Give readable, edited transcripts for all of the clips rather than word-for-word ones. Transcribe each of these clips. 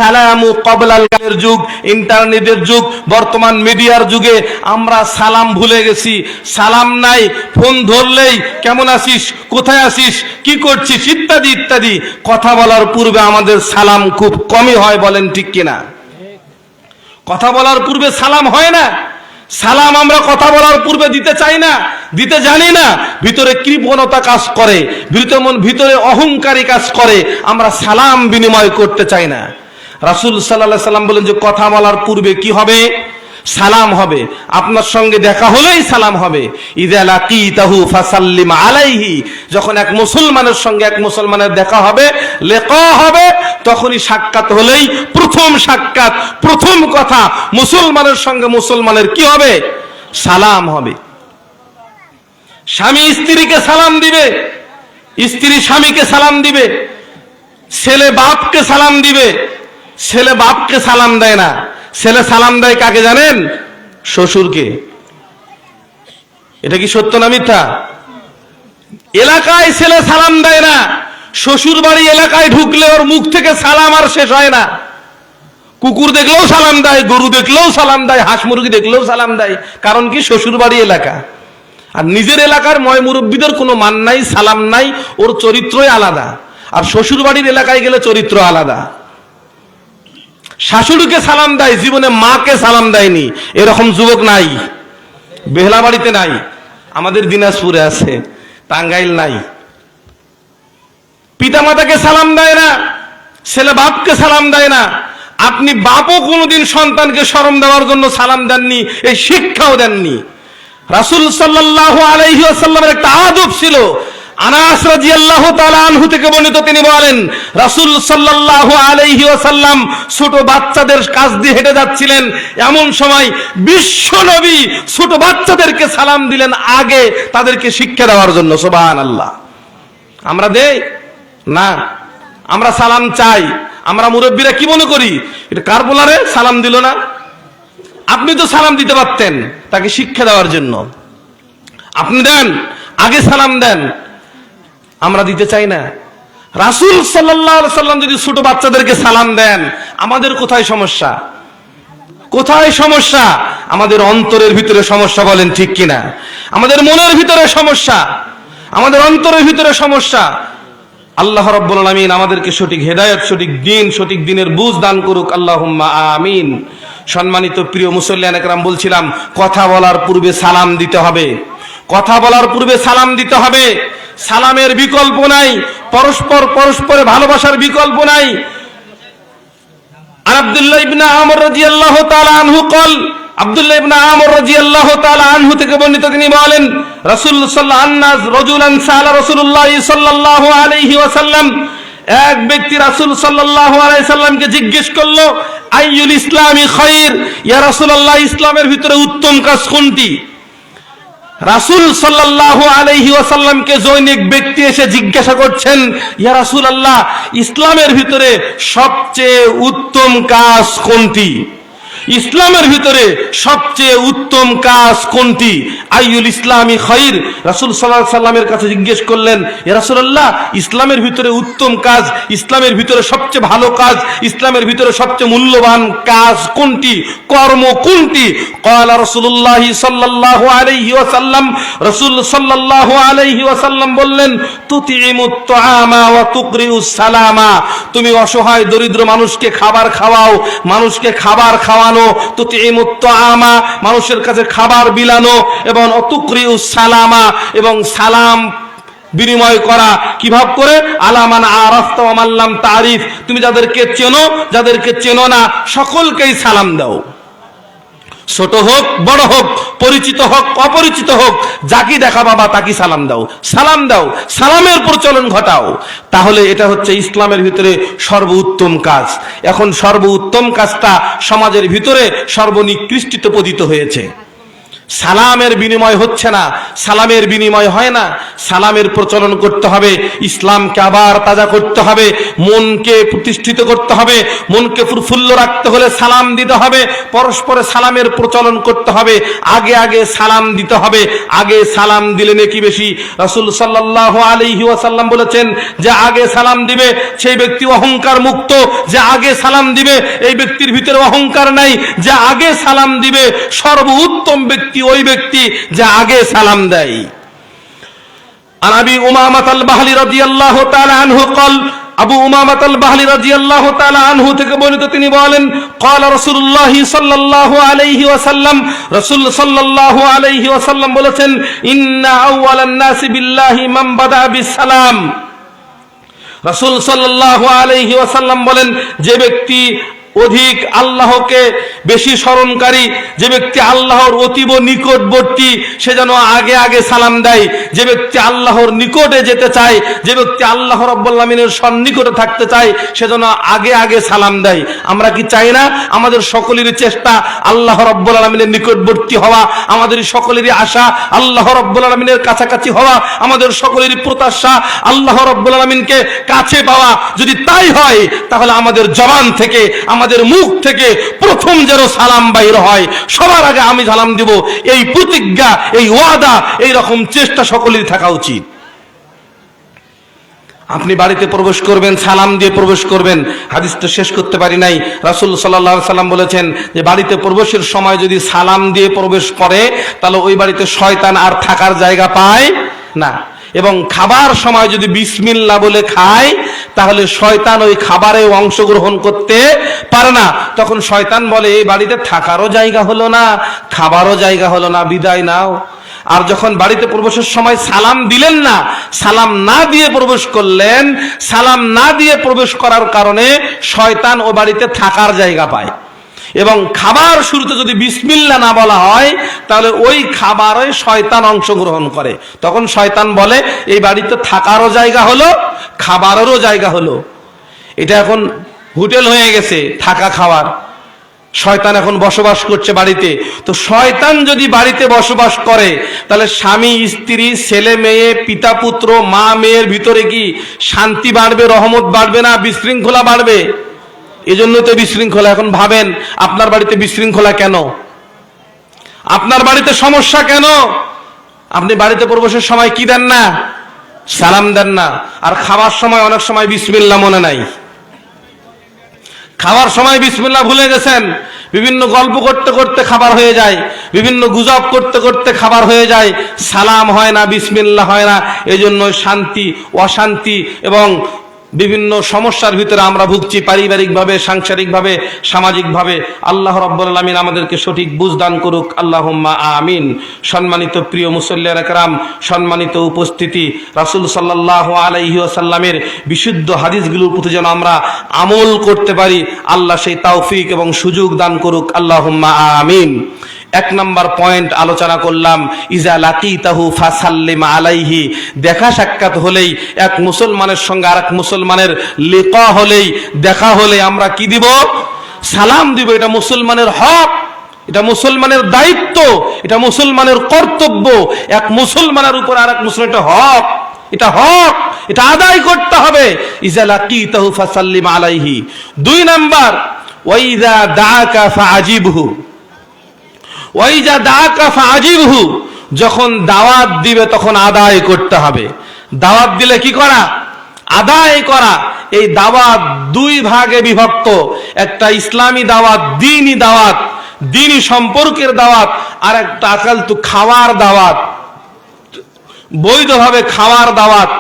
সালামু ক্বাবলাল যুগ, ইন্টারনেটের যুগ, বর্তমান মিডিয়ার যুগে আমরা সালাম ভুলে গেছি। সালাম নাই, ফোন ধরলেই কেমন আছিস, কোথায় আছিস, কি করছিস ইত্যাদি ইত্যাদি। কথা বলার পূর্বে আমাদের সালাম খুব কমই হয়, বলেন ঠিক কিনা? কথা বলার পূর্বে সালাম হয় না। সালাম আমরা কথা বলার পূর্বে দিতে চাই না, দিতে জানি না। ভিতরে কৃপণতা কাজ করে, ভিতরে অহংকারী কাজ করে, আমরা সালাম বিনিময় করতে চাই না। রাসূল সাল্লাল্লাহু আলাইহি সাল্লাম বলেন যে কথা বলার পূর্বে কি হবে? সালাম হবে। আপনার সঙ্গে দেখা হলেই সালাম হবে। ইযা লাকিতাহু ফাসাল্লিম আলাইহি, যখন এক মুসলমানের সঙ্গে এক মুসলমানের দেখা হবে, লিকা হবে, তখনই সাক্ষাৎ হলেই প্রথম সাক্ষাৎ, প্রথম কথা মুসলমানের সঙ্গে মুসলমানের কি হবে? সালাম হবে। স্বামী স্ত্রীকে সালাম দিবে, স্ত্রী স্বামীকে সালাম দিবে, ছেলে বাপকে সালাম দিবে। ছেলে বাপকে সালাম দেয় না, ছেলে সালাম দেয় কাকে জানেন? শ্বশুরকে। এটা কি সত্য না মিথ্যা? এলাকায় ছেলে সালাম দেয় না, শ্বশুর বাড়ি এলাকায় ঢুকলে ওর মুখ থেকে সালাম আর শেষ হয় না। কুকুর দেখলেও সালাম দেয়, গরু দেখলেও সালাম দেয়, হাঁস মুরগি দেখলেও সালাম দেয়। কারণ কি? শ্বশুর বাড়ি এলাকা। আর নিজের এলাকার ময় মুরব্বীদের কোনো মান নাই, সালাম নাই, ওর চরিত্রই আলাদা। আর শ্বশুর বাড়ির এলাকায় গেলে চরিত্র আলাদা। শাশুড়িকে সালাম দেয়, জীবনে মাকে সালাম দেয়নি, এরকম যুবক নাই, বেহলা বাড়িতে নাই, আমাদের দিনাজপুরে আছে, টাঙ্গাইল নাই। পিতামাতাকে সালাম দেয় না, ছেলে বাপকে সালাম দেয় না। আপনি বাপও কোনোদিন সন্তানকে শরম দেওয়ার জন্য সালাম দেননি, এই শিক্ষাও দেননি। রাসূল সাল্লাল্লাহু আলাইহি ওয়াসাল্লামের একটা আদব ছিল। আনাস রাদিয়াল্লাহু তাআলা আনহু থেকে বর্ণিত, তিনি বলেন রাসূল সাল্লাল্লাহু আলাইহি ওয়াসাল্লাম ছোট বাচ্চাদের কাছ দিয়ে হেঁটে যাচ্ছিলেন, এমন সময় বিশ্ব নবী ছোট বাচ্চাদেরকে সালাম দিলেন আগে, তাদেরকে শিক্ষা দেওয়ার জন্য। সুবহানাল্লাহ। আমরা দেই না, আমরা সালাম চাই। আমরা মুরব্বীরা কি মনে করি, এটা কার বলারে সালাম দিল না? আপনি তো সালাম দিতে পারতেন তাকে শিক্ষা দেওয়ার জন্য, আপনি দেন, আগে সালাম দেন। আমরা দিতে চাই না। রাসূল সাল্লাল্লাহু আলাইহি সাল্লাম যদি ছোট বাচ্চাদেরকে সালাম দেন, আমাদের কোথায় সমস্যা? কোথায় সমস্যা? আমাদের অন্তরের ভিতরে সমস্যা, বলেন ঠিক কিনা? আমাদের মনের ভিতরে সমস্যা, আমাদের অন্তরের ভিতরে সমস্যা। আল্লাহ রাব্বুল আলামিন আমাদেরকে সঠিক হেদায়েত, সঠিক দিন, সঠিক দিনের বুঝ দান করুক, আল্লাহুম্মা আমিন। সম্মানিত প্রিয় মুসল্লিয়ান একরাম, বলছিলাম কথা বলার পূর্বে সালাম দিতে হবে। কথা বলার পূর্বে সালাম দিতে হবে। সালামের বিকল্প নাই, পরস্পরে ভালোবাসার বিকল্প নাই। আব্দুল্লাহ ইবনে আমর রাদিয়াল্লাহু তাআলা আনহু قال, আব্দুল্লাহ ইবনে আমর রাদিয়াল্লাহু তাআলা আনহু থেকে বর্ণিত, তিনি বলেন রাসূল রাসূলুল্লাহ সাল্লাল্লাহু আলাইহি ওয়াসাল্লাম, এক ব্যক্তি রাসূল সাল্লাল্লাহু আলাইহি সাল্লামকে জিজ্ঞেস করলো, আইয়ুল ইসলামি খায়র, ইয়া রাসূলুল্লাহ, ইসলামের ভিতরে উত্তম কাজ কোনটি? রাসূল সাল্লাল্লাহু আলাইহি ওয়াসাল্লামকে জনৈক ব্যক্তি এসে জিজ্ঞাসা করছেন, ইয়া রাসূলুল্লাহ, ইসলামের ভিতরে সবচেয়ে উত্তম কাজ কোনটি? ইসলামের ভিতরে সবচেয়ে উত্তম কাজ কোনটি? আইয়ুল ইসলামি খায়র, রাসূল সাল্লাল্লাহু আলাইহি সাল্লামের কাছে জিজ্ঞেস করলেন, ইয়া রাসূলুল্লাহ, ইসলামের ভিতরে উত্তম কাজ, ইসলামের ভিতরে সবচেয়ে ভালো কাজ, ইসলামের ভিতরে সবচেয়ে মূল্যবান কাজ কোনটি, কর্ম কোনটি? ক্বালা রাসূলুল্লাহ সাল্লাল্লাহু আলাইহি ওয়াসাল্লাম, রাসূল সাল্লাল্লাহু আলাইহি ওয়াসাল্লাম বললেন, তুতিমুত তুআমা ওয়া তুকরিউস সালামা, তুমি অসহায় দরিদ্র মানুষকে খাবার খাওয়াও, মানুষকে খাবার খাওয়ানো, তুতিমুত তুআমা, মানুষের কাছে খাবার বিলানো, এবং তুকরিউস সালামা, এবং সালাম বিনিময় করা। কিভাবে করে? আলামান আরাফতা ওয়া মান লাম তারিফ, তুমি যাদেরকে চেনো, যাদেরকে চেনো না, সকলকেই সালাম দাও। ছোট হোক বড় হোক, পরিচিত হোক অপরিচিত হোক, যাকে দেখা বাবা তাকে সালাম দাও, সালাম দাও, সালামের প্রচলন ঘটাও। তাহলে এটা হচ্ছে ইসলামের ভিতরে সর্বোত্তম কাজ। এখন সর্বোত্তম কাজটা সমাজের ভিতরে সর্বনিকৃষ্টিত পতিত হয়েছে। সালামের বিনিময় হচ্ছে না, সালামের বিনিময় হয় না। সালামের প্রচলন করতে হবে, ইসলামকে আবার তাজা করতে হবে, মনকে প্রতিষ্ঠিত করতে হবে। মনকে প্রফুল্ল রাখতে হলে সালাম দিতে হবে, পরস্পরে সালামের প্রচলন করতে হবে। আগে আগে সালাম দিতে হবে, আগে সালাম দিলে নেকি বেশি। রাসূল সাল্লাল্লাহু আলাইহি ওয়াসাল্লাম বলেছেন, যে আগে সালাম দিবে সেই ব্যক্তি অহংকার মুক্ত। যে আগে সালাম দিবে এই ব্যক্তির ভিতরে অহংকার নাই। যে আগে সালাম দিবে সর্বোত্তম ব্যক্তি ওই ব্যক্তি যে আগে সালাম দেয়। আবু উমামাহ আল-বাহলি রাদিয়াল্লাহু তাআলা আনহু قال, আবু উমামাহ আল-বাহলি রাদিয়াল্লাহু তাআলা আনহু থেকে বর্ণিত, তিনি বলেন, قال রাসূলুল্লাহ সাল্লাল্লাহু আলাইহি ওয়াসাল্লাম, রাসূল সাল্লাল্লাহু আলাইহি ওয়াসাল্লাম বলেছেন, ইন্না আউওয়ালান নাসি বিল্লাহি মান বাদা বিসসালাম। রাসূল সাল্লাল্লাহু আলাইহি ওয়াসাল্লাম বলেন, যে ব্যক্তি অধিক আল্লাহকে বেশি স্মরণকারী, যে ব্যক্তি আল্লাহর অতীব নিকটবর্তী, সে যেন আগে আগে সালাম দেয়। যে ব্যক্তি আল্লাহর নিকটে যেতে চায়, যে ব্যক্তি আল্লাহ রাব্বুল আলামিনের সন্নিকটে থাকতে চায়, সে যেন আগে আগে সালাম দেয়। আমরা কি চাই না? আমাদের সকলেরই চেষ্টা আল্লাহ রাব্বুল আলামিনের নিকটবর্তী হওয়া, আমাদের সকলেরই আশা আল্লাহ রাব্বুল আলামিনের কাছাকাছি হওয়া, আমাদের সকলেরই প্রত্যাশা আল্লাহ রাব্বুল আলামিনকে কাছে পাওয়া। যদি তাই হয়, তাহলে আমাদের জবান থেকে, আমাদের মুখ থেকে প্রথম যেন সালাম বাইর হয়, সবার আগে আমি সালাম দিব, এই প্রতিজ্ঞা, এই ওয়াদা, এই রকম চেষ্টা সকলেরই থাকা উচিত। আপনি বাড়িতে প্রবেশ করবেন, সালাম দিয়ে প্রবেশ করবেন। হাদিসটা শেষ করতে পারি নাই। রাসূল সাল্লাল্লাহু আলাইহি সাল্লাম বলেছেন যে বাড়িতে প্রবেশের সময় যদি সালাম দিয়ে প্রবেশ করে, তাহলে ওই বাড়িতে শয়তান আর থাকার জায়গা পায় না। এবং খাবার সময় যদি বিসমিল্লাহ বলে খায়, তাহলে শয়তান ওই খাবারে অংশগ্রহণ করতে পারে না। তখন শয়তান বলে, এই বাড়িতে থাকারও জায়গা হলো না, খাবারও জায়গা হলো না, বিদায় নাও। আর যখন বাড়িতে প্রবেশের সময় সালাম দিলেন না, সালাম না দিয়ে প্রবেশ করলেন, সালাম না দিয়ে প্রবেশ করার কারণে শয়তান ও বাড়িতে থাকার জায়গা পায়। এবং খাবার শুরুতে যদি বিসমিল্লাহ না বলা হয়, তাহলে ওই খাবারে শয়তান অংশগ্রহণ করে। তখন শয়তান বলে, এই বাড়িতে থাকারও জায়গা হলো, খাবারেরও জায়গা হলো। এটা এখন হোটেল হয়ে গেছে, থাকা খাওয়ার। শয়তান এখন বসবাস করছে বাড়িতে। তো শয়তান যদি বাড়িতে বসবাস করে, তাহলে স্বামী স্ত্রী, ছেলে মেয়ে, পিতা পুত্র, মা মেয়ের ভিতরে কি শান্তি বাড়বে, রহমত বাড়বে না বিশৃঙ্খলা বাড়বে? এজন্য তো বিশৃঙ্খলা। এখন ভাবেন, আপনার বাড়িতে বিশৃঙ্খলা কেন? আপনার বাড়িতে সমস্যা কেন? আপনি বাড়িতে প্রবেশের সময় কি দেন না? সালাম দেন না। আর খাবার সময় অনেক সময় বিসমিল্লাহ মনে নাই, খাওয়ার সময় বিসমিল্লাহ ভুলে গেছেন। বিভিন্ন গল্প করতে করতে খাবার হয়ে যায়, বিভিন্ন গুজব করতে করতে খাবার হয়ে যায়, সালাম হয় না, বিসমিল্লাহ হয় না। এজন্য শান্তি, অশান্তি এবং বিভিন্ন সমস্যার ভিতরে আমরা ভুগছি, পারিবারিকভাবে, সাংসারিকভাবে, সামাজিকভাবে। আল্লাহ রাব্বুল আলামিন আমাদেরকে সঠিক বুঝ দান করুক, আল্লাহুম্মা আমিন। সম্মানিত প্রিয় মুসল্লিয়ানে কেরাম, সম্মানিত উপস্থিতি, রাসূল সাল্লাল্লাহু আলাইহি ওয়াসাল্লামের বিশুদ্ধ হাদিসগুলোর প্রতি যেন আমরা আমল করতে পারি, আল্লাহ সেই তৌফিক এবং সুযোগ দান করুক, আল্লাহুম্মা আমিন। এক নম্বর পয়েন্ট আলোচনা করলাম, ইজা লাকিতাহু ফাসাল্লিম আলাইহি। দেখা সাক্ষাৎ হলেই, এক মুসলমানের সঙ্গে আরেক মুসলমানের লিকা হলেই, দেখা হলে আমরা কি দিব? সালাম দিব। এটা মুসলমানের হক, এটা মুসলমানের দায়িত্ব, এটা মুসলমানের কর্তব্য। এক মুসলমানের উপর আরেক মুসলমান, এটা হক, এটা হক, এটা আদায় করতে হবে। ইজা লাকিতাহু ফাসাল্লিম আলাইহি। দুই নাম্বার, ওয়াইজা দাআকা ফাআজিবহু। ওয়াইজা দাআকা ফাআজিবহু। যখন দাওয়াত দিবে তখন আদায় করতে হবে। দাওয়াত দিলে কি করা? আদায় করা। এই দাওয়াত দুই ভাগে বিভক্ত। একটা ইসলামী দাওয়াত, দ্বীনি দাওয়াত, দ্বীনি সম্পর্কের দাওয়াত, আর একটা আকালতু খাওয়ার দাওয়াত, বৈধভাবে খাওয়ার দাওয়াত।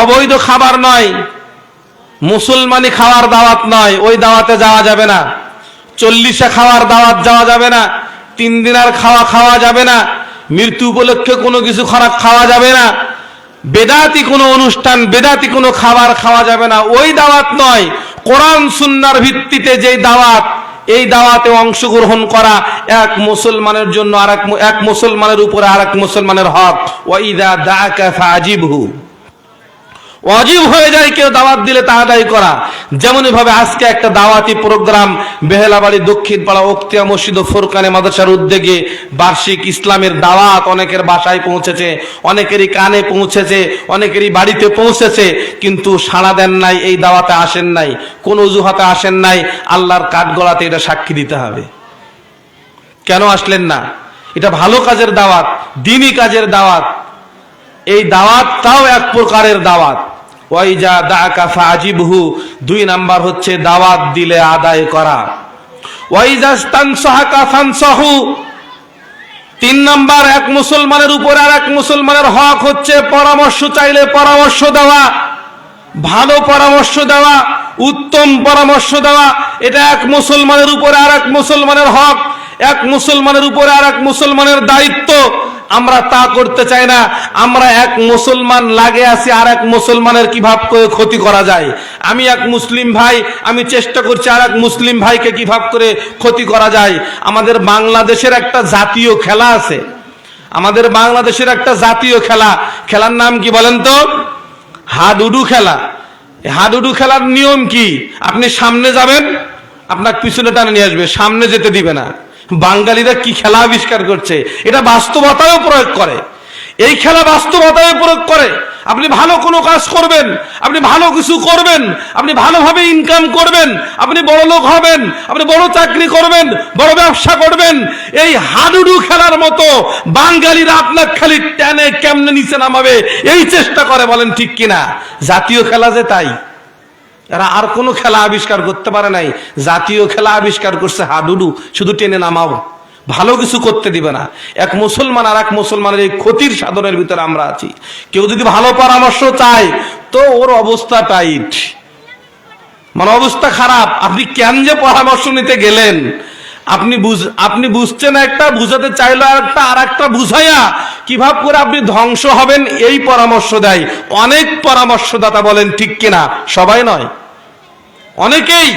অবৈধ খাবার নয়, মুসলমানি খাওয়ার দাওয়াত নয়, ওই দাওয়াতে যাওয়া যাবে না। 40 খাওয়ার দাওয়াত যাওয়া যাবে না। 3 দিনের খাওয়া খাওয়া যাবে না। মৃত্যু উপলক্ষে কোনো কিছু খারাপ খাওয়া যাবে না। বেদাতি কোনো অনুষ্ঠান, বেদাতি কোনো খাবার খাওয়া যাবে না। ওই দাওয়াত নয়, কোরআন সুন্নাহর ভিত্তিতে যেই দাওয়াত, এই দাওয়াতে অংশগ্রহণ করা এক মুসলমানের জন্য এক মুসলমানের উপরে আরেক মুসলমানের হক। ওয়াইদা দাআকা ফাআজিবহু ওয়াজিব হয়ে যায় কেউ দাওয়াত দিলে তা আদায় করা। যেমনই ভাবে আজকে একটা দাওয়াতি প্রোগ্রাম বেহেলাবাড়ি দক্ষিণ পাড়া ওক্তিয়া মসজিদ ও ফুরকানে মাদ্রাসার উদ্যোগে বার্ষিক ইসলামের দাওয়াত অনেকের বাসায় পৌঁছেছে, অনেকেরই কানে পৌঁছেছে, অনেকেরই বাড়িতে পৌঁছেছে, কিন্তু সাড়া দেন নাই, এই দাওয়াতে আসেন নাই, কোন অজুহাতে আসেন নাই, আল্লাহর কাঠগড়াতে এটা সাক্ষী দিতে হবে। কেন আসলেন না? এটা ভালো কাজের দাওয়াত, দ্বীনি কাজের দাওয়াত। এই দাওয়াতটাও এক প্রকারের দাওয়াত। ওয়াইজা দাআকা ফাজিবহু, 2 নাম্বার হচ্ছে দাওয়াত দিলে আদায় করা। ওয়াইজা স্তানসাহাকা ফানসাহু, 3 নাম্বার এক মুসলমানের উপর আর এক মুসলমানের হক হচ্ছে পরামর্শ চাইলে পরামর্শ দেওয়া, ভালো পরামর্শ দেওয়া, উত্তম পরামর্শ দেওয়া। এটা এক মুসলমানের উপরে আর এক মুসলমানের হক, এক মুসলমানের উপরে আর এক মুসলমানের দায়িত্ব। আমরা তা করতে চাই না। আমরা এক মুসলমান লাগে আছি আর এক মুসলমানের কিভাবে করে ক্ষতি করা যায়। আমি এক মুসলিম ভাই, আমি চেষ্টা করছি আর এক মুসলিম ভাইকে কিভাবে করে ক্ষতি করা যায়। আমাদের বাংলাদেশের একটা জাতীয় খেলা আছে, আমাদের বাংলাদেশের একটা জাতীয় খেলা, খেলার নাম কি বলেন তো? হাডুডু খেলা। হাডুডু খেলার নিয়ম কি? আপনি সামনে যাবেন, আপনার পিছনে টানে নিয়ে আসবে, সামনে যেতে দিবে না। বাঙালিরা কি খেলা আবিষ্কার করছে, এটা বাস্তবতায়ও প্রয়োগ করে। এই খেলা বাস্তবতায় প্রয়োগ করে। আপনি ভালো কোনো কাজ করবেন, আপনি ভালো কিছু করবেন, আপনি ভালোভাবে ইনকাম করবেন, আপনি বড় লোক হবেন, আপনি বড় চাকরি করবেন, বড় ব্যবসা করবেন। এই হাডুডু খেলার মতো বাঙালিরা আপনার খালি টেনে কেমনে নিচে নামাবে এই চেষ্টা করে। বলেন ঠিক কিনা? জাতীয় খেলা যে তাই, এরা আর কোনো খেলা আবিষ্কার করতে পারে নাই। জাতীয় খেলা আবিষ্কার করছে হাডুডু, শুধু টেনে নামাও, ভালো কিছু করতে দিবে না। এক মুসলমান আর এক মুসলমানের এই ক্ষতির সাধনের ভিতরে আমরা আছি। কেউ যদি ভালো পরামর্শ চায় তো ওর অবস্থা টাইট, মানে অবস্থা খারাপ। আপনি কেন যে পরামর্শ নিতে গেলেন, আপনি বুঝছেন একটা, বুঝাতে চাইলো একটা, আর একটা বুঝাইয়া কিভাবে করে আপনি ধ্বংস হবেন এই পরামর্শ দেয় অনেক পরামর্শদাতা। বলেন ঠিক কিনা? সবাই নয়, অনেকেই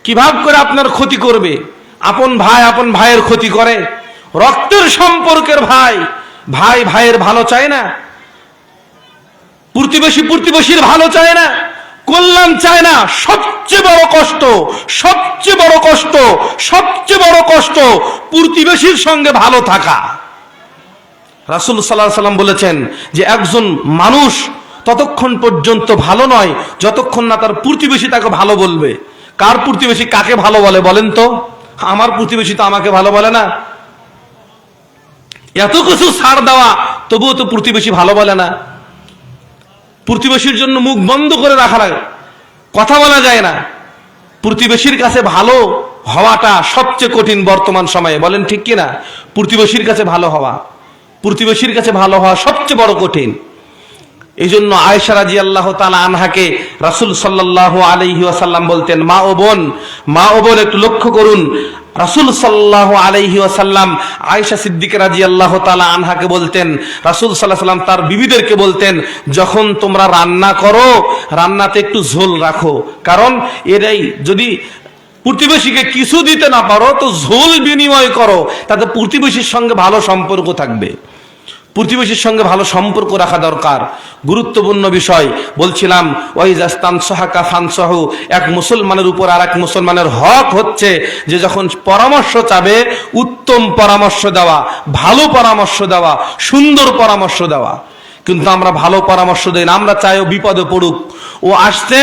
কিভাবে করে আপনার ক্ষতি করবে। আপন ভাই আপন ভাইয়ের ক্ষতি করে, রক্তের সম্পর্কের ভাই ভাই ভাইয়ের ভালো চায় না, প্রতিবেশী প্রতিবেশীর ভালো চায় না, কল্যাণ চায় না। সবচেয়ে বড় কষ্ট, সবচেয়ে বড় কষ্ট, সবচেয়ে বড় কষ্ট প্রতিবেশীর সঙ্গে ভালো থাকা। রাসূল সাল্লাল্লাহু আলাইহি ওয়াসাল্লাম বলেছেন যে একজন মানুষ ততক্ষণ পর্যন্ত ভালো নয় যতক্ষণ না তার প্রতিবেশী তাকে ভালো বলবে। কার প্রতিবেশী কাকে ভালো বলে বলেন তো? আমার প্রতিবেশী তো আমাকে ভালো বলে না। এত কিছু ছাড় দেওয়া তবুও তো প্রতিবেশী ভালো বলে না। প্রতিবেশীর জন্য মুখ বন্ধ করে রাখা লাগে, কথা বলা যায় না। প্রতিবেশীর কাছে ভালো হওয়াটা সবচেয়ে কঠিন বর্তমান সময়ে। বলেন ঠিক কিনা? প্রতিবেশীর কাছে ভালো হওয়া, প্রতিবেশীর কাছে ভালো হওয়া সবচেয়ে বড় কঠিন। এই জন্য আয়েশা রাদিয়াল্লাহু তাআলা আনহাকে রাসূল সাল্লাল্লাহু আলাইহি ওয়াসাল্লাম বলতেন, মা ও বোন, মা ও বোন একটু লক্ষ্য করুন। রাসূল সাল্লাল্লাহু আলাইহি ওয়াসাল্লাম আয়েশা সিদ্দিকা রাদিয়াল্লাহু তাআলা আনহাকে বলতেন, রাসূল সাল্লাল্লাহু আলাইহি ওয়াসাল্লাম তার বিবিদেরকে বলতেন, যখন তোমরা রান্না করো রান্নাতে একটু ঝোল রাখো। কারণ এরাই যদি প্রতিবেশীকে কিছু দিতে না পারো তো ঝোল বিনিময় করো, তাতে প্রতিবেশীর সঙ্গে ভালো সম্পর্ক থাকবে। প্রতিবেশীর সঙ্গে ভালো সম্পর্ক রাখা দরকার, গুরুত্বপূর্ণ বিষয়। বলছিলাম ওয়াইজাস্তানসাহাকা ফানসাহু, এক মুসলমানের উপর আর এক মুসলমানের হক হচ্ছে যে যখন পরামর্শ চাবে উত্তম পরামর্শ দেওয়া, ভালো পরামর্শ দেওয়া, সুন্দর পরামর্শ দেওয়া। কিন্তু আমরা ভালো পরামর্শ দেই না, আমরা চাই ও বিপদে পড়ুক। ও আসছে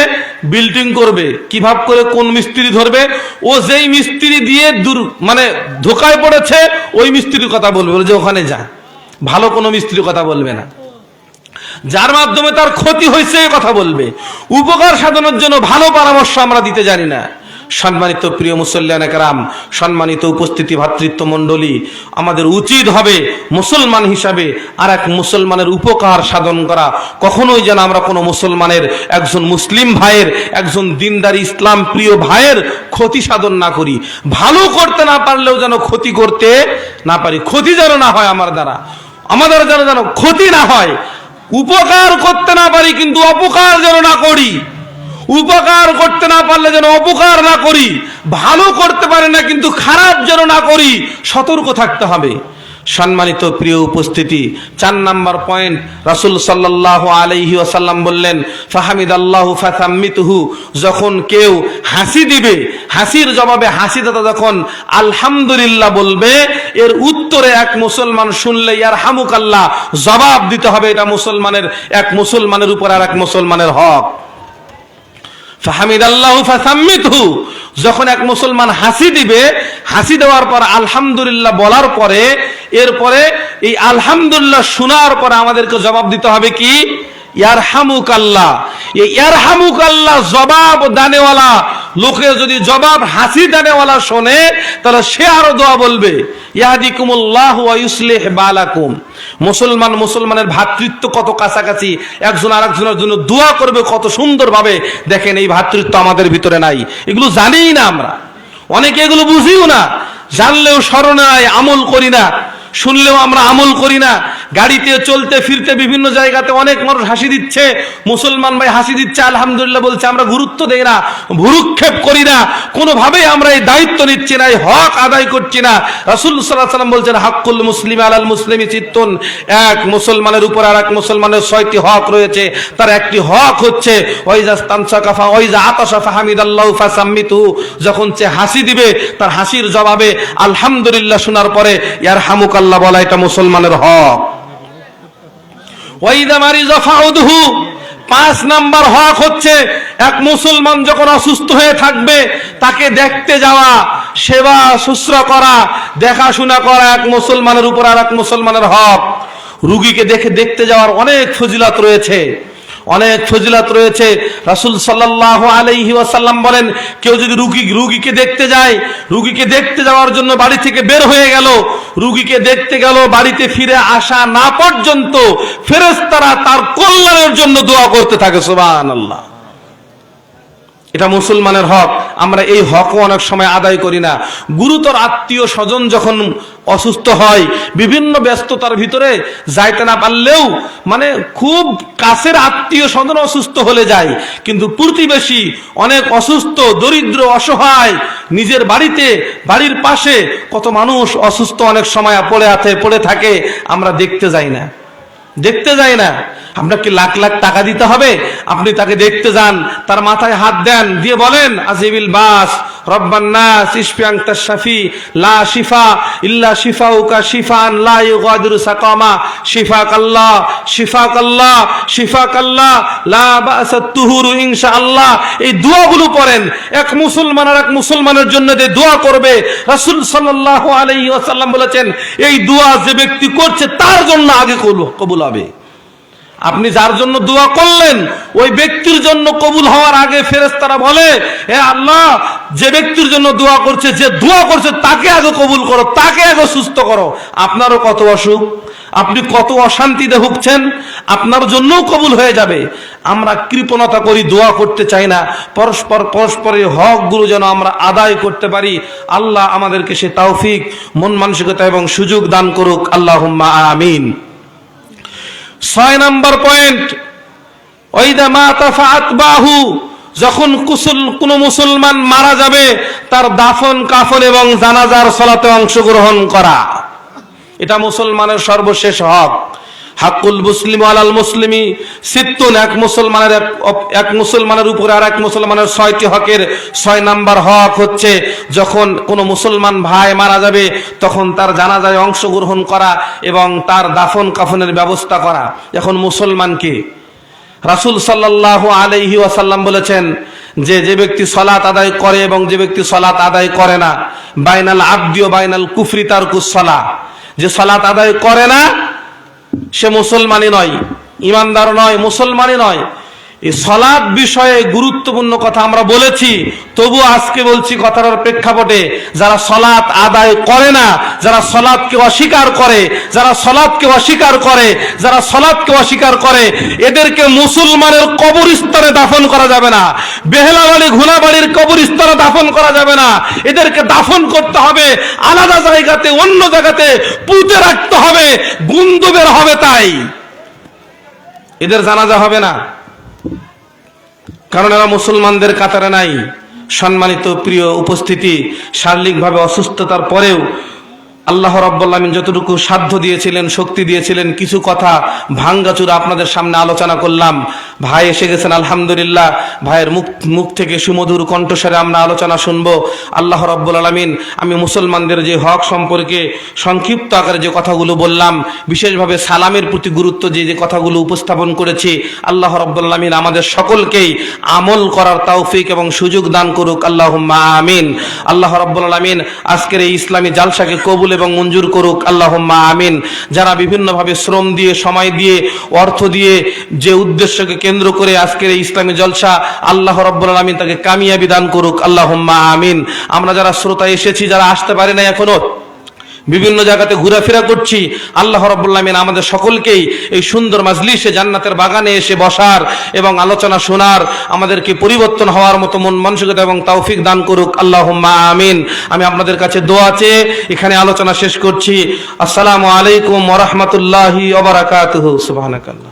বিল্ডিং করবে, কিভাবে করে কোন মিস্ত্রি ধরবে, ও যেই মিস্ত্রি দিয়ে মানে ধোকায় পড়েছে ওই মিস্ত্রির কথা বলবে, যে ওখানে যা। ভালো কোনো মিস্ত্রির কথা বলবে না, যার মাধ্যমে তার ক্ষতি হয়েছে কথা বলবে। উপকার সাধনের জন্য ভালো পরামর্শ আমরা দিতে জানি না। সম্মানিত প্রিয় মুসল্লিয়ানে কেরাম, সম্মানিত উপস্থিতি ভাতৃত্ব মণ্ডলী, আমাদের উচিত হবে মুসলমান হিসাবে আর এক মুসলমানের উপকার সাধন করা। কখনোই যেন আমরা কোনো মুসলমানের, একজন মুসলিম ভাইয়ের, একজন দিনদার ইসলাম প্রিয় ভাইয়ের ক্ষতি সাধন না করি। ভালো করতে না পারলেও যেন ক্ষতি করতে না পারি, ক্ষতি যেন না হয় আমার দ্বারা, আমাদের যেন ক্ষতি না হয়। উপকার করতে না পারি কিন্তু অপকার যেন না করি, উপকার করতে না পারলে যেন অপকার না করি, ভালো করতে পারে না কিন্তু খারাপ যেন না করি। সতর্ক থাকতে হবে, সম্মানিত প্রিয় উপস্থিতি, 4 নাম্বার পয়েন্ট, রাসূল সাল্লাল্লাহু আলাইহি ওয়াসাল্লাম বললেন ফাহামিদাল্লাহু ফাসাম্মিতুহু, যখন কেউ হাসি দিবে, হাসির জবাবে হাসিদাতা যখন আলহামদুলিল্লাহ বলবে, এর উত্তরে এক মুসলমান শুনলে ইয়ারহামুকাল্লাহ জবাব দিতে হবে। এটা মুসলমানের, এক মুসলমানের উপর আর এক মুসলমানের হক। ফাহামিদাল্লাহু ফাসাম্মিতুহু, যখন এক মুসলমান হাসি দিবে, হাসি দেওয়ার পর আলহামদুলিল্লাহ বলার পরে, এরপরে এই আলহামদুলিল্লাহ শোনার পরে আমাদেরকে জবাব দিতে হবে কি? ইয়ারহামুকাল্লাহ। এই ইয়ারহামুকাল্লাহ জবাব দানেওয়ালা লোকে যদি জবাব হাসি দানেওয়ালা শোনে, তাহলে সে আরো দোয়া বলবে, ইয়াহদিকুমুল্লাহু ওয়া ইউসলিহ বালাকুম। মুসলমানের ভ্রাতৃত্ব কত কাছাকাছি, একজন আরেকজনের জন্য দোয়া করবে কত সুন্দরভাবে। দেখেন, এই ভ্রাতৃত্ব আমাদের ভিতরে নাই, এগুলো জানিই না আমরা, অনেকে এগুলো বুঝিও না, জানলেও স্মরণে নাই, আমল করি না, শুনলেও আমরা আমল করি না। গাড়িতে চলতে ফিরতে বিভিন্ন জায়গাতে অনেক মানুষ হাসি দিচ্ছে, মুসলমান ভাই হাসি দিচ্ছে, আলহামদুলিল্লাহ বলছে, আমরা গুরুত্ব দেই না, ভুরুক্ষেপ করি না, কোনোভাবেই আমরা এই দায়িত্ব নিচ্ছি না, এই হক আদায় করছি না। রাসূল সাল্লাল্লাহু আলাইহি ওয়াসাল্লাম বলছেন হাক্কুল মুসলিম আলাল মুসলিমি সিত্তুন, এক মুসলমানের উপর আর এক মুসলমানের 6টি হক রয়েছে। তার একটি হক হচ্ছে ওয়াইজা তানসাকাফা ওয়াইজা আতাশা ফাহামিদাল্লাহু ফাসাম্মিতুহু, যখন সে হাসি দিবে তার হাসির জবাবে আলহামদুলিল্লাহ শোনার পরে ইয়ারহামুকাল্লাহ বলা, এটা মুসলমানের হক। ওয়াইদা মারিজা ফাউদহু, 5 নাম্বার হক হচ্ছে এক মুসলমান যখন অসুস্থ হয়ে থাকবে তাকে দেখতে যাওয়া, সেবা শুশ্রূষা করা, দেখাশোনা করা এক মুসলমানের উপর আর এক মুসলমানের হক। রোগীকে দেখতে যাওয়ার অনেক ফজিলত রয়েছে, অনেক ফজিলত রয়েছে। রাসূল সাল্লাল্লাহু আলাইহি ওয়াসাল্লাম বলেন, কেউ যদি রোগীকে দেখতে যায়, রোগীকে দেখতে যাওয়ার জন্য বাড়ি থেকে বের হয়ে গেল, রোগীকে দেখতে গেল, বাড়িতে ফিরে আসা না পর্যন্ত ফেরেশতারা তার কল্যাণের জন্য দোয়া করতে থাকে। সুবহানাল্লাহ, এটা মুসলমানের হক। আমরা এই হকও অনেক সময় আদায় করি না। গুরুতর আত্মীয় স্বজন যখন অসুস্থ হয়, বিভিন্ন ব্যস্ততার ভিতরে যাইতে না পারলেও, মানে খুব কাছের আত্মীয় স্বজন অসুস্থ হলে যায়, কিন্তু প্রতিবেশী অনেক অসুস্থ, দরিদ্র, অসহায়, নিজের বাড়িতে, বাড়ির পাশে কত মানুষ অসুস্থ অনেক সময় পড়ে থাকে, আমরা দেখতে যাই না, দেখতে যাই না। আপনাকে লাখ লাখ টাকা দিতে হবে, আপনি তাকে দেখতে যান, তার মাথায় হাত দেন, দিয়ে বলেন আজিবিল বাস রব্বান নাস ইশফি আনতা শাফি লা শিফা ইল্লা শিফাউকা শিফান লা ইউগাদিরু সাকামা শিফাকাল্লাহ শিফাকাল্লাহ শিফাকাল্লাহ লা বাসা তুহুরু ইনশাআল্লাহ। এই দোয়াগুলো পড়েন, এক মুসলমান আর এক মুসলমানের জন্য যে দোয়া করবে, রাসূল সাল্লাল্লাহু আলাইহি ওয়াসাল্লাম বলেছেন, এই দোয়া যে ব্যক্তি করছে তার জন্য আগে কবুল হবে। আপনি যার জন্য দোয়া করলেন, ওই ব্যক্তির জন্য কবুল হওয়ার আগে ফেরেশতারা বলে, হে আল্লাহ, যে ব্যক্তির জন্য দোয়া করছে, যে দোয়া করছে তাকে আগে কবুল করো, তাকে আগে সুস্থ করো। আপনারও কত অসুখ, আপনি কত অশান্তিতে ভুগছেন, আপনার জন্যও কবুল হয়ে যাবে। আমরা কৃপণতা করি, দোয়া করতে চাই না, পরস্পরের হকগুলো যেন আমরা আদায় করতে পারি। আল্লাহ আমাদেরকে সে তৌফিক, মন মানসিকতা এবং সুযোগ দান করুক। আল্লাহুম্মা আমিন। 6 নাম্বার পয়েন্ট, ওয়াইদা মাতা ফাআতবাহু, যখন কোন মুসলমান মারা যাবে তার দাফন কাফন এবং জানাজার সালাতে অংশগ্রহণ করা, এটা মুসলমানের সর্বশেষ হক। হাক্কুল মুসলিম আলাল মুসলিমি সিত্তুন, এক মুসলমানের উপরে আর এক মুসলমানের 6টি হকের 6 নাম্বার হক হচ্ছে যখন কোন মুসলমান ভাই মারা যাবে তখন তার জানাজায় অংশগ্রহণ করা এবং তার দাফন কাফনের ব্যবস্থা করা। এখন মুসলমানকে রাসূল সাল্লাল্লাহু আলাইহি ওয়াসাল্লাম বলেছেন যে ব্যক্তি সালাত আদায় করে এবং যে ব্যক্তি সালাত আদায় করে না, বাইনাল আবদি ওয়া বাইনাল কুফরি তারকুস সালাহ, যে সালাত আদায় করে না সে মুসলমানই নয়, ইমানদার নয়, মুসলমানই নয়। এই সালাত বিষয়ে গুরুত্বপূর্ণ কথা আমরা বলেছি, তবু আজকে বলছি কথার প্রেক্ষাপটে, যারা সালাত আদায় করে না, যারা সালাতকে অস্বীকার করে, যারা সালাতকে অস্বীকার করে, যারা সালাতকে অস্বীকার করে, এদেরকে মুসলমানের কবরস্থানে দাফন করা যাবে না, বেহলাবাড়ি ঘোলাবাড়ির কবরস্থানে দাফন করা যাবে না। এদেরকে দাফন করতে হবে আলাদা জায়গাতে, অন্য জায়গাতে পুঁতে রাখতে হবে, গন্ধ বের হবে, তাই এদের জানাজা হবে না, কারণ এরা মুসলমানদের কাতারে নাই। সম্মানিত প্রিয় উপস্থিতি, শারীরিকভাবে অসুস্থতার পরেও আল্লাহ রাব্বুল আলামিন যতটুকু সাধ্য দিয়েছিলেন, শক্তি দিয়েছিলেন, কিছু কথা ভাঙ্গাচুরা আপনাদের সামনে আলোচনা করলাম। ভাই এসে গেছেন, আলহামদুলিল্লাহ। ভাইয়ের মুখ থেকে সুমধুর কণ্ঠস্বরে আমরা আলোচনা শুনবো। আল্লাহ রাব্বুল আলামিন, আমি মুসলমানদের যে হক সম্পর্কে সংক্ষিপ্ত আকারে যে কথাগুলো বললাম, বিশেষভাবে সালামের প্রতি গুরুত্ব যে কথাগুলো উপস্থাপন করেছি, আল্লাহ রাব্বুল আলামিন আমাদের সকলকেই আমল করার তৌফিক এবং সুযোগ দান করুক, আল্লাহুম্মা আমিন। আল্লাহ রাব্বুল আলামিন আজকের এই ইসলামী জালসাকে কবুল এবং মঞ্জুর করুক, আল্লাহুম্মা আমিন। যারা বিভিন্নভাবে শ্রম দিয়ে, সময় দিয়ে, অর্থ দিয়ে, যে উদ্দেশ্যকে কেন্দ্র করে আজকের এই ইসলামী জলসা, আল্লাহ রাব্বুল আলামিন তাকে কামিয়াবি দান করুক, আল্লাহুম্মা আমিন। আমরা যারা শ্রোতা এসেছি, যারা আসতে পারি না এখনো, বিভিন্ন জায়গাতে ঘোরাফেরা করছি, আল্লাহ রাব্বুল আলামিন আমাদের সকলকেই এই সুন্দর মাজলিসে, জান্নাতের বাগানে এসে বসার এবং আলোচনা শোনার, আমাদেরকে পরিবর্তন হওয়ার মতো মন মানসিকতা এবং তৌফিক দান করুক, আল্লাহুম্মা আমিন। আমি আপনাদের কাছে দোয়া চেয়ে এখানে আলোচনা শেষ করছি। আসসালামু আলাইকুম ওয়া রাহমাতুল্লাহি ওয়া বারাকাতুহু। সুবহানাকাল্লাহ।